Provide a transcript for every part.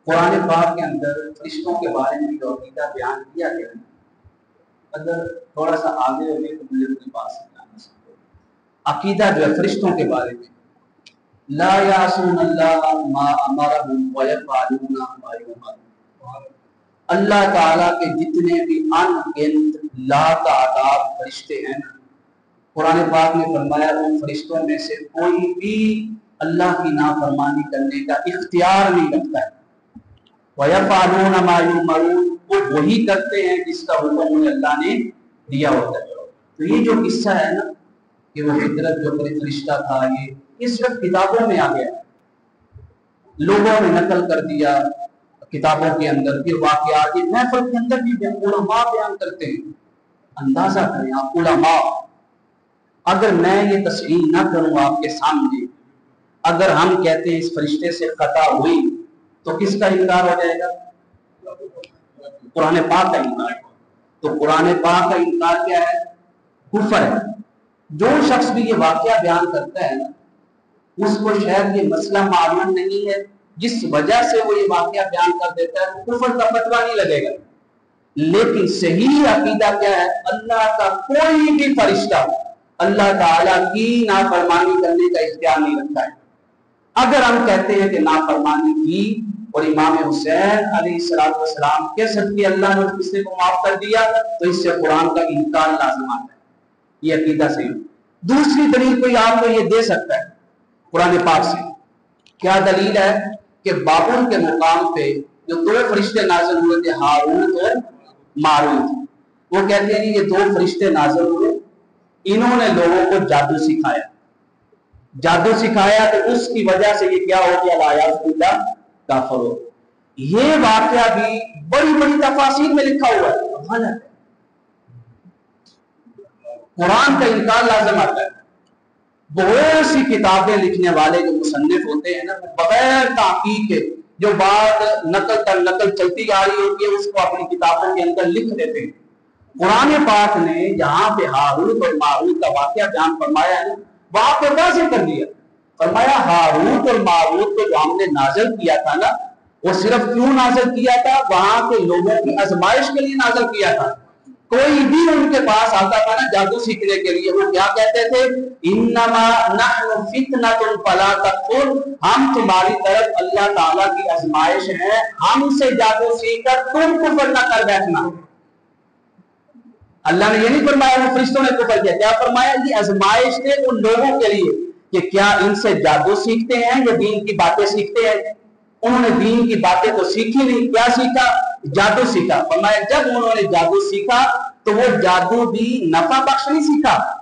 قرآن پاک کے اندر فرشتوں کے بارے میں جو عقیدہ بیان کیا گیا ہے، اگر تھوڑا سا آگے ہوئے تو مجھے اپنی بات سمجھانا سکتے عقیدہ جو ہے فرشتوں کے بارے میں، لا یعصون اللہ ما امرهم ویفعلون ما یؤمرون، اللہ تعالیٰ کے جتنے بھی ان گنت لا تعداد فرشتے ہیں، قرآن پاک نے فرمایا ان فرشتوں میں سے کوئی بھی اللہ کی نافرمانی کرنے کا اختیار نہیں رکھتا ہے۔ وَيَفْعَلُونَ مَا يُؤْمَرُونَ، وہ وہی کرتے ہیں جس کا حکم انہیں اللہ نے دیا ہوتا ہے۔ تو یہ جو قصہ ہے نا کہ وہ فطرت جو فرشتہ تھا، یہ اس وقت کتابوں میں آ گیا، لوگوں نے نقل کر دیا کتابوں کے اندر، پھر واقعات یہ محفل کے اندر بھی علماء بیان کرتے ہیں۔ اندازہ کریں آپ، علماء، اگر میں یہ تصریح نہ کروں آپ کے سامنے، اگر ہم کہتے ہیں اس فرشتے سے خطا ہوئی تو کس کا انکار ہو جائے گا؟ قرآن پاک کا انکار۔ تو قرآن پاک کا انکار کیا ہے؟ کفر ہے۔ جو شخص بھی یہ واقعہ بیان کرتا ہے اس کو شاید یہ مسئلہ معلوم نہیں ہے، جس وجہ سے وہ یہ واقعہ بیان کر دیتا ہے، کفر کا فتویٰ نہیں لگے گا۔ لیکن صحیح عقیدہ کیا ہے؟ اللہ کا کوئی بھی فرشتہ اللہ تعالیٰ کی نافرمانی کرنے کا اختیار نہیں رکھتا ہے۔ اگر ہم کہتے ہیں کہ نافرمانی کی اور امام حسین علیہ السلام کے صدقے اللہ نے اس قصے کو معاف کر دیا تو اس سے قرآن کا انکار لازم آتا ہے۔ یہ عقیدہ صحیح۔ دوسری دلیل کوئی آپ کو یہ دے سکتا ہے قرآن پاک سے، کیا دلیل ہے؟ کہ بابل کے مقام پہ جو دو فرشتے نازل ہوئے تھے، ہاروت اور ماروت، وہ کہتے ہیں یہ دو فرشتے نازل ہوئے، انہوں نے لوگوں کو جادو سکھایا، جادو سکھایا تو اس کی وجہ سے یہ کیا ہو گیا؟ لا کافر ہو۔ یہ واقعہ بھی بڑی بڑی تفاسیر میں لکھا ہوا ہے، قرآن کا انکار لازم آتا ہے۔ بہت سی کتابیں لکھنے والے جو مصنف ہوتے ہیں نا، بغیر تحقیق کے جو بات نقل تر نقل چلتی آ رہی ہوتی ہے اس کو اپنی کتابوں کے اندر لکھ دیتے ہیں۔ قرآن پاک نے جہاں پہ ہاروت اور ماروت کا واقعہ بیان فرمایا ہے وہاں پہ واضح کر دیا، فرمایا ہاروت اور ماروت کو جو ہم نے نازل کیا تھا نا، وہ صرف کیوں نازل کیا تھا؟ وہاں کے لوگوں کی آزمائش کے لیے نازل کیا تھا۔ کوئی بھی ان کے پاس آتا تھا نا جادو سیکھنے کے لیے، وہ کیا کہتے تھے؟ انما نحن فتنۃ فلا تکفر، ہم تمہاری طرف اللہ تعالیٰ کی آزمائش ہے، ہم سے جادو سیکھ کر تم کفر نہ کر بیٹھنا۔ اللہ نے یہ نہیں فرمایا وہ فرشتوں نے کفر کیا، کیا فرمایا؟ یہ آزمائش تھے ان لوگوں کے لیے کہ کیا ان سے جادو سیکھتے ہیں یا دین کی باتیں سیکھتے ہیں۔ انہوں نے دین کی باتیں تو سیکھی نہیں، کیا سیکھا؟ جادو سیکھا۔ فرمایا جب انہوں نے جادو سیکھا تو وہ جادو بھی نفع بخش نہیں سیکھا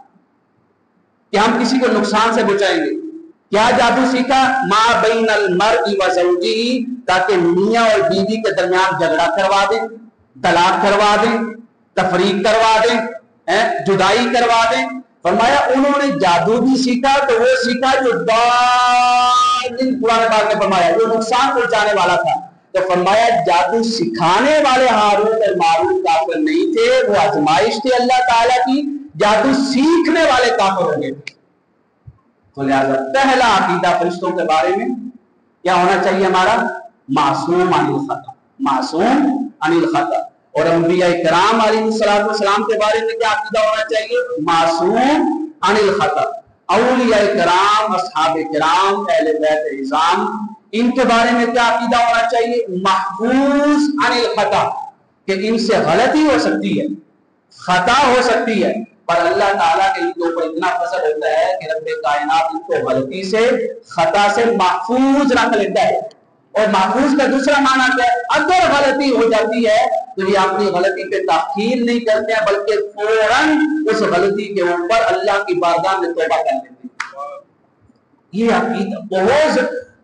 کہ ہم کسی کو نقصان سے بچائیں گے۔ کیا جادو سیکھا؟ ما بین المرء و زوجہ، تاکہ میاں اور بیوی کے درمیان جھگڑا کروا دیں، طلاق کروا دیں، تفریق کروا دیں، جدائی کروا دیں۔ فرمایا انہوں نے جادو بھی سیکھا تو وہ سیکھا جو قرآن پاک نے فرمایا جو نقصان پہنچانے والا تھا۔ تو فرمایا جادو سکھانے والے ہاروت اور ماروت کافر نہیں تھے، وہ آزمائش تھی اللہ تعالیٰ کی، جادو سیکھنے والے کافر ہو گئے۔ تو لہذا پہلا عقیدہ فرشتوں کے بارے میں کیا ہونا چاہیے ہمارا؟ معصوم عن الخطا، معصوم عن الخطا۔ اور انبیاء کرام علیہ السلام کے بارے میں کیا عقیدہ ہونا چاہیے؟ معصوم عن الخطا۔ اولیاء کرام، اصحاب کرام، اہل بیت عظام، ان کے بارے میں کیا عقیدہ ہونا چاہیے؟ محفوظ عن الخطا، کہ ان سے غلطی ہو سکتی ہے، خطا ہو سکتی ہے، پر اللہ تعالیٰ کے ان کے اوپر اتنا فضل ہوتا ہے کہ رب کائنات ان کو غلطی سے، خطا سے محفوظ رکھ لیتا ہے۔ اور محفوظ کا دوسرا معنی کیا ہے؟ اگر غلطی ہو جاتی ہے تو یہ اپنی غلطی پہ تاخیر نہیں کرتے ہیں بلکہ فوراً اس غلطی کے اوپر اللہ کی بارگاہ میں توبہ کر لیتے ہیں۔ یہ عقیدہ، بہت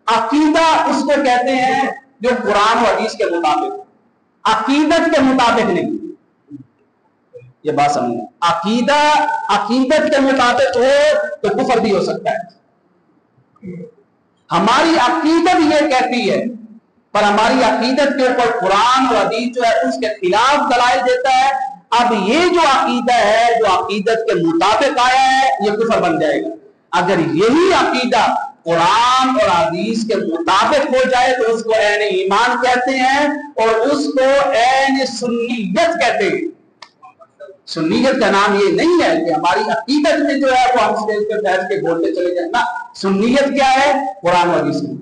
عقیدہ اس کو کہتے ہیں جو قرآن و حدیث کے مطابق، عقیدت کے مطابق نہیں۔ یہ بات سمجھنا، عقیدہ عقیدت کے مطابق ہو تو کفر بھی ہو سکتا ہے۔ ہماری عقیدت یہ کہتی ہے، پر ہماری عقیدت کے اوپر قرآن و حدیث جو ہے اس کے خلاف دلائل دیتا ہے۔ اب یہ جو عقیدہ ہے جو عقیدت کے مطابق آیا ہے یہ کفر بن جائے گا۔ اگر یہی عقیدہ قرآن اور حدیث کے مطابق ہو جائے تو اس کو عین ایمان کہتے ہیں اور اس کو عین سنیت کہتے ہیں۔ سنیت کا نام یہ نہیں ہے کہ ہماری عقیدت میں جو ہے وہ ہم اسٹیج پہ بیٹھ کے بولتے چلے جائیں نا، سنیت کیا ہے؟ قرآن و حدیث میں